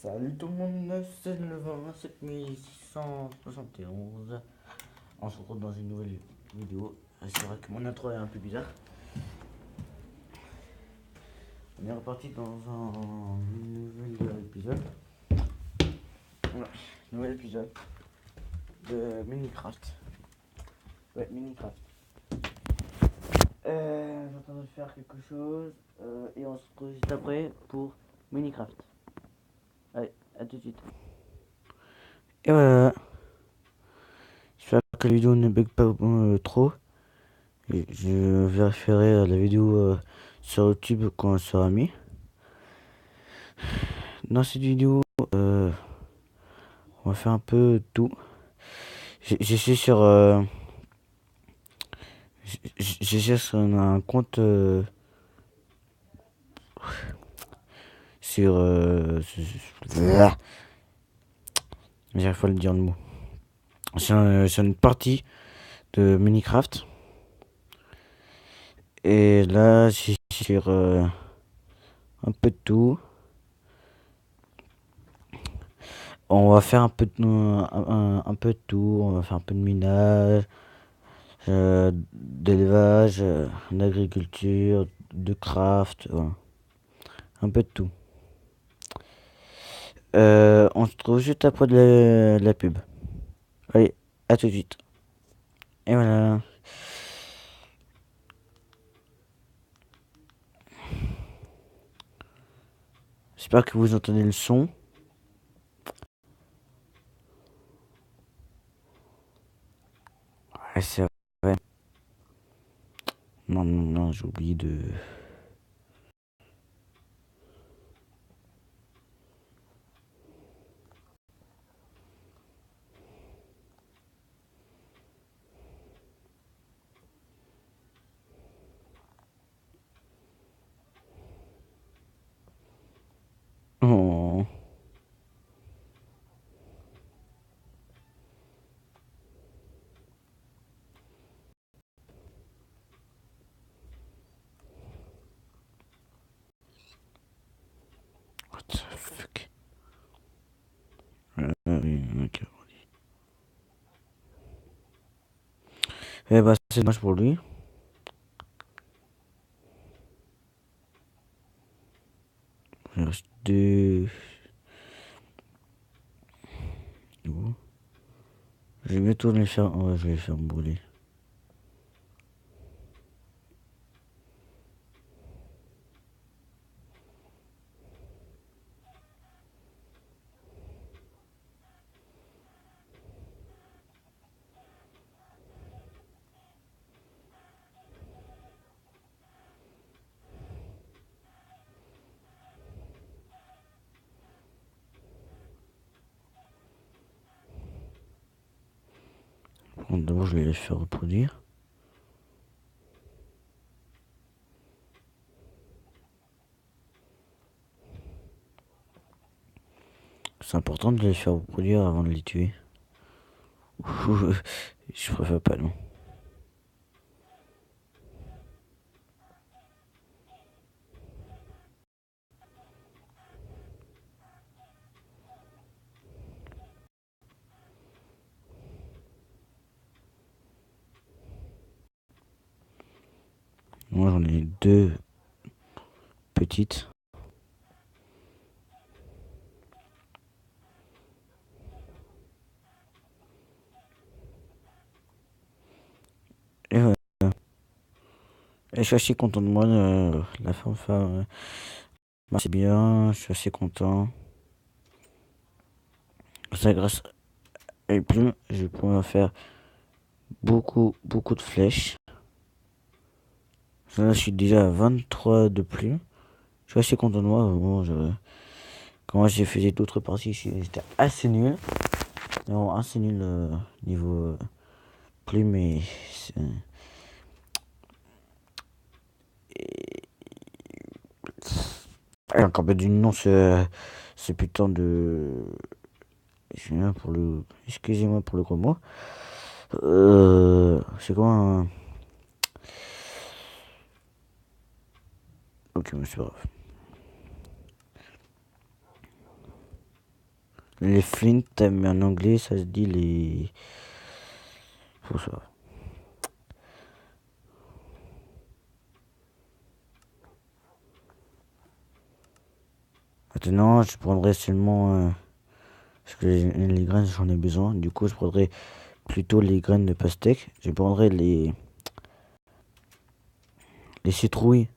Salut tout le monde, c'est le 27671. On se retrouve dans une nouvelle vidéo. C'est vrai que mon intro est un peu bizarre. On est reparti dans un nouvel épisode. Ouais, nouvel épisode de Minecraft. Ouais, Minecraft. J'entends de faire quelque chose et on se retrouve juste après pour Minecraft. Allez, à tout de suite. Et voilà. J'espère que la vidéo ne bug pas trop. Et je vérifierai la vidéo sur YouTube quand elle sera mise. Dans cette vidéo, on va faire un peu tout. Je suis sur, je suis sur un compte sur, j'arrive pas à le dire le mot. C'est une partie de Minecraft. Et là, je suis sur un peu de tout. On va faire un peu de, un peu de tout. On va faire un peu de minage, d'élevage, d'agriculture, de craft, voilà. Un peu de tout. On se trouve juste après de la pub. Allez, à tout de suite. Et voilà. J'espère que vous entendez le son. Ouais, c'est vrai. Non, non, non, j'ai oublié de... Oh. What the fuck. Oui, ok. Eh bah, c'est dommage pour lui. Il reste deux... Oh. Je vais bientôt les faire... Ouais, je vais les faire brûler. Bon, d'abord, je vais les faire reproduire. C'est important de les faire reproduire avant de les tuer. Je préfère pas, non. Moi, j'en ai deux petites. Et ouais. Et je suis assez content de moi. La fanfare c'est bien. Je suis assez content. Ça, grâce à les plumes, je vais pouvoir faire beaucoup, beaucoup de flèches. Là, je suis déjà à 23 de plumes. Je suis assez content de moi. Bon, quand j'ai fait d'autres parties, j'étais assez nul. Non, assez nul niveau plumes. Et encore pas du nom, ce putain de... Excusez-moi pour le gros mot. C'est quoi un... Ok, mais c'est pas grave. les flint, mais en anglais, ça se dit les... Faut ça. Maintenant, je prendrai seulement... parce que les graines, j'en ai besoin. Du coup, je prendrai plutôt les graines de pastèque. Je prendrai les citrouilles.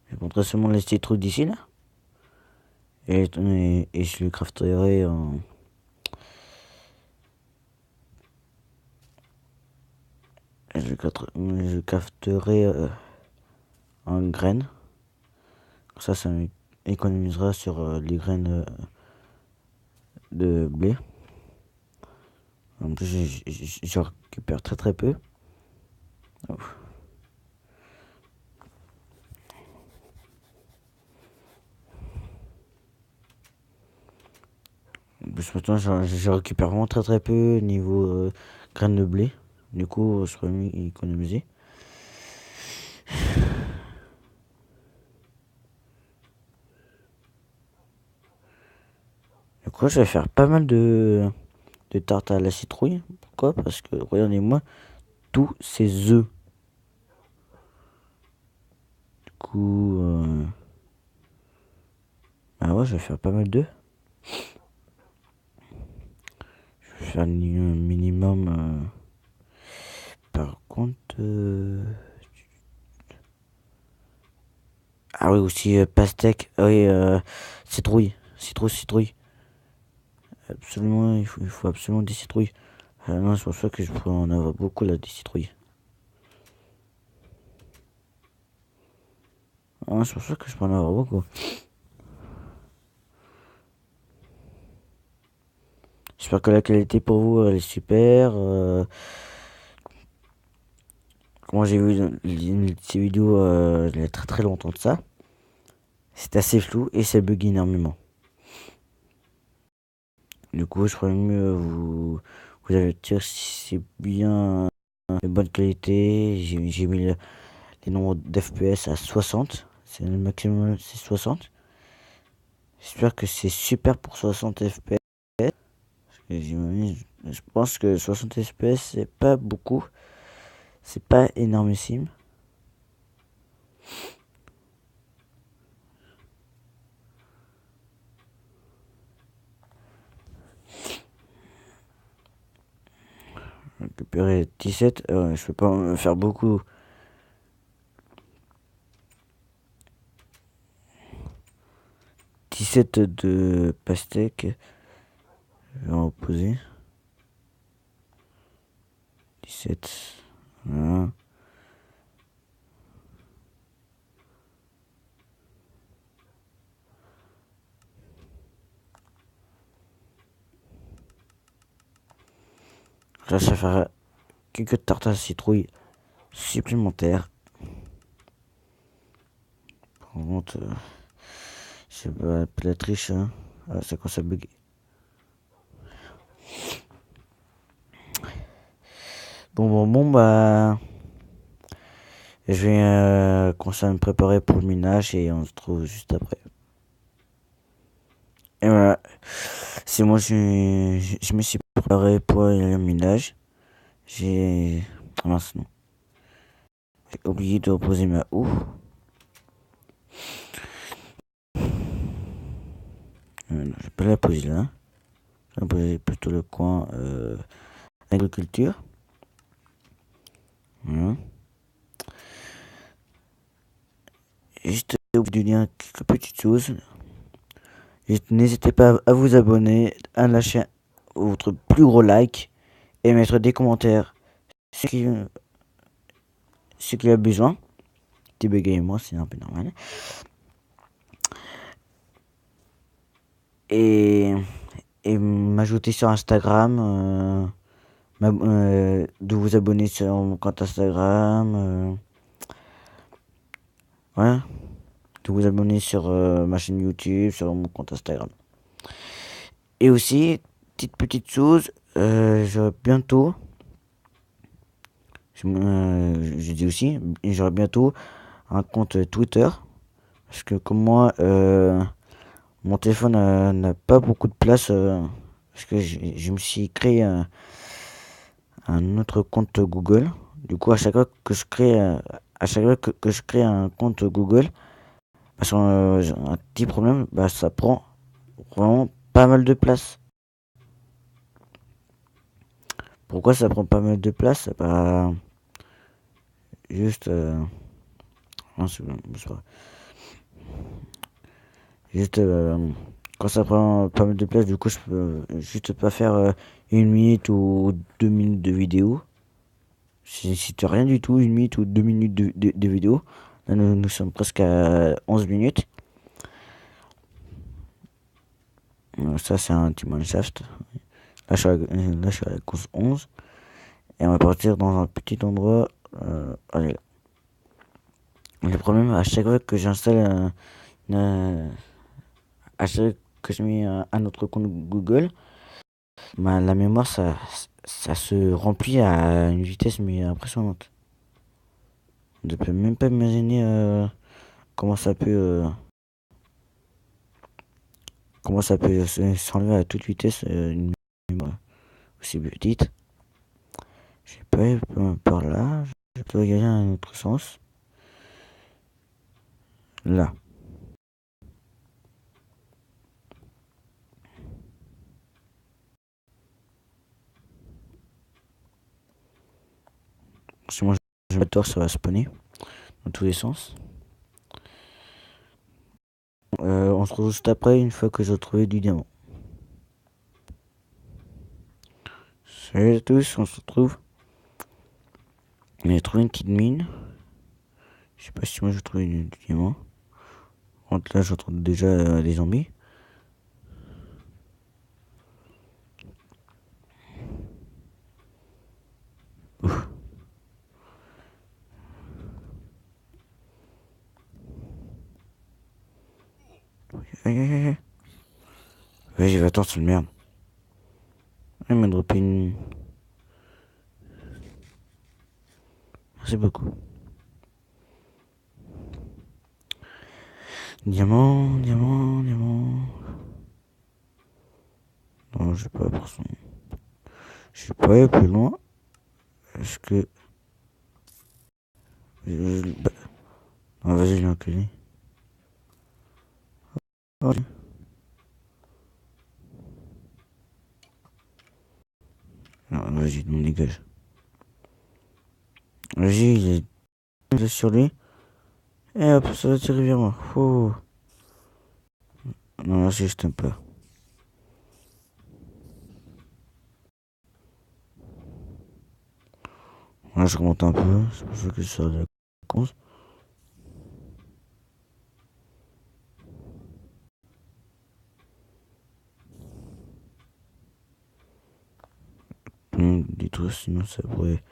Je prendrai seulement les citrouilles d'ici, là. Et je les crafterai en... Je crafterai en graines. Ça m'économisera sur les graines de blé. En plus, je récupère très très peu. Ouf. En plus, maintenant, je récupère vraiment très très peu niveau graines de blé. Du coup, je pourrais mieux économiser. Du coup, je vais faire pas mal de tartes à la citrouille. Pourquoi? Parce que, regardez-moi, tous ces œufs. Du coup, ah ouais, je vais faire pas mal d'œufs. Je vais faire un minimum. Par contre, ah oui, aussi pastèque. Ah oui, citrouille. Citrouille. Absolument, il faut absolument des citrouilles. Non, c'est pour ça que je pourrais en avoir beaucoup là, des citrouilles. Ah, c'est pour ça que je peux en avoir beaucoup. J'espère que la qualité pour vous elle est super. Moi j'ai vu une petite vidéo il y a très très longtemps de ça. C'est assez flou et ça bug énormément. Du coup, je pourrais mieux vous avertir si c'est bien de bonne qualité. J'ai mis les nombres d'FPS à 60. C'est le maximum, c'est 60. J'espère que c'est super pour 60 FPS. Je pense que 60 FPS c'est pas beaucoup. C'est pas énormissime. Récupérer 17. Je peux pas en faire beaucoup. 17 de pastèque. Je vais en poser. 17. Voilà. Là, ça fera quelques tartes à citrouille supplémentaires. Par contre, c'est pas la triche. Hein. Ah, c'est quand ça bug. Bon, bah. Je vais commencer à me préparer pour le minage et on se retrouve juste après. Et voilà. C'est moi, je me suis préparé pour le minage. J'ai. Mince, non. J'ai oublié de reposer ma houe. Je vais pas la poser là. Je vais poser plutôt le coin agriculture. Voilà. Juste au bout du lien, quelques petites choses. N'hésitez pas à vous abonner, à lâcher votre plus gros like et mettre des commentaires. Ce qu'il a besoin. Petit bugger moi, c'est un peu normal. Et m'ajouter sur Instagram. De vous abonner sur mon compte Instagram. Ouais. De vous abonner sur ma chaîne YouTube, sur mon compte Instagram. Et aussi, petite chose, j'aurai bientôt, je dis aussi, j'aurai bientôt un compte Twitter. Parce que comme moi, Mon téléphone n'a pas beaucoup de place parce que je me suis créé un autre compte Google. Du coup, à chaque fois que je crée, à chaque fois que je crée un compte Google, parce que j'ai un petit problème, bah, ça prend vraiment pas mal de place. Pourquoi ça prend pas mal de place? Bah, juste, non, c'est pas- juste quand ça prend pas mal de place, du coup, je peux juste pas faire 1 minute ou 2 minutes de vidéo. Si tu rien du tout, 1 minute ou 2 minutes de vidéo. Là, nous sommes presque à 11 minutes. Ça, c'est un petit Mineshaft. Là, je suis à la course 11. Et on va partir dans un petit endroit. Allez, là. Le problème, à chaque fois que j'installe à chaque fois que je mets un autre compte Google, la mémoire, ça se remplit à une vitesse mais impressionnante. Je ne peux même pas imaginer comment ça peut, s'enlever à toute vitesse une mémoire aussi petite. Je sais pas par là. Je peux regarder un autre sens. Là. Si moi je mets tort, ça va spawner dans tous les sens. On se retrouve juste après, une fois que j'ai trouvé du diamant. Salut à tous, on se retrouve. J'ai trouvé une petite mine. Je sais pas si moi je trouve du diamant. Entre là, je retrouve déjà des zombies. Ouf. Aïe, aïe, aïe. Vas-y, va-t'en, c'est le merde. Il m'a droppé une. Merci beaucoup. Diamant, diamant, diamant. Non, je sais pas pour son. Je sais pas aller plus loin. Est-ce que. Bah, non, vas-y, je l'ai enculé. Oh, non, vas-y, on dégage. Vas-y, il est sur lui. Et hop, ça va tirer vers moi. Oh. Non, merci, je t'aime pas. Là, je remonte un peu. C'est pour ça que je sors de la conce. Dis-toi, sinon ça pourrait.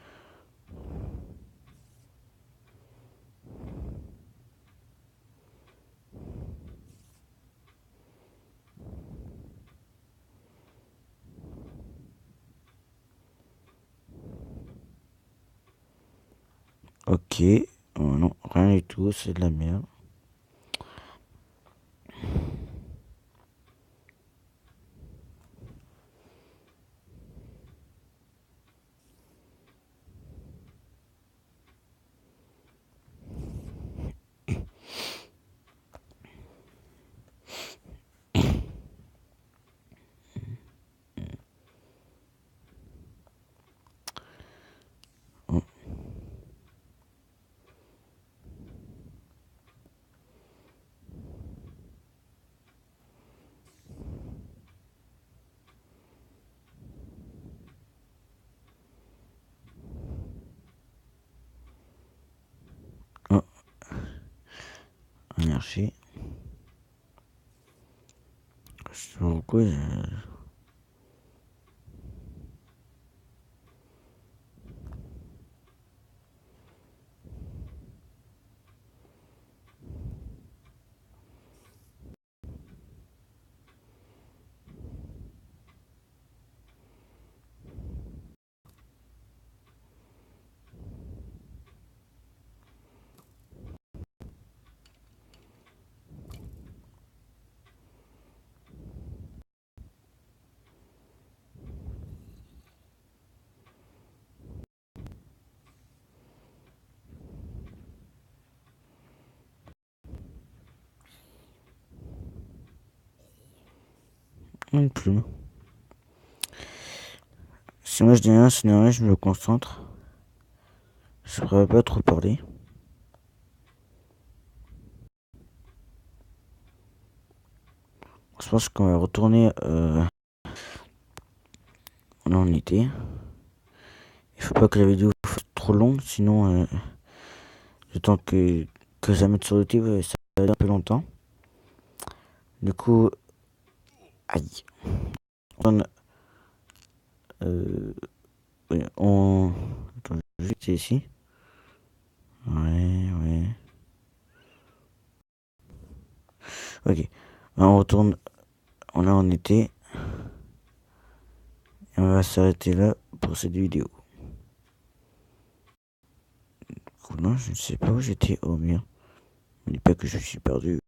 Ok. Oh, non, rien du tout, c'est de la merde. Oh, oh, merci. Pourquoi Non plus. Si moi je dis rien, c'est rien, je me concentre. Je pourrais pas trop parler. Je pense qu'on va retourner là on était. Il faut pas que la vidéo fasse trop longue, sinon le temps que je la mette sur YouTube, ça va être un peu longtemps. Du coup, aïe. On, oui, attends, je vais cliquer ici. Ouais, ouais. Ok. On retourne là on était. Et on va s'arrêter là pour cette vidéo. Non, je ne sais pas où j'étais. Oh merde. Ne dis pas que je suis perdu.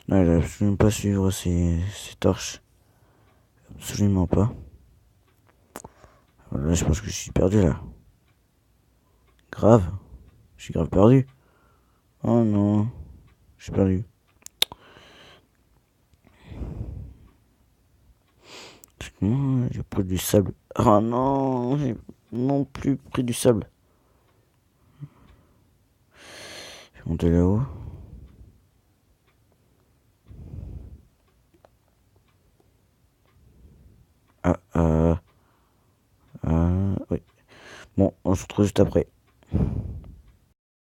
Non, il va absolument pas suivre ces torches. Absolument pas. Là, je pense que je suis perdu là. Grave. Je suis grave perdu. Oh non. Je suis perdu. Comment j'ai pris du sable. Oh non. J'ai non plus pris du sable. Je vais monter là-haut. Ah, oui. Bon, on se retrouve juste après.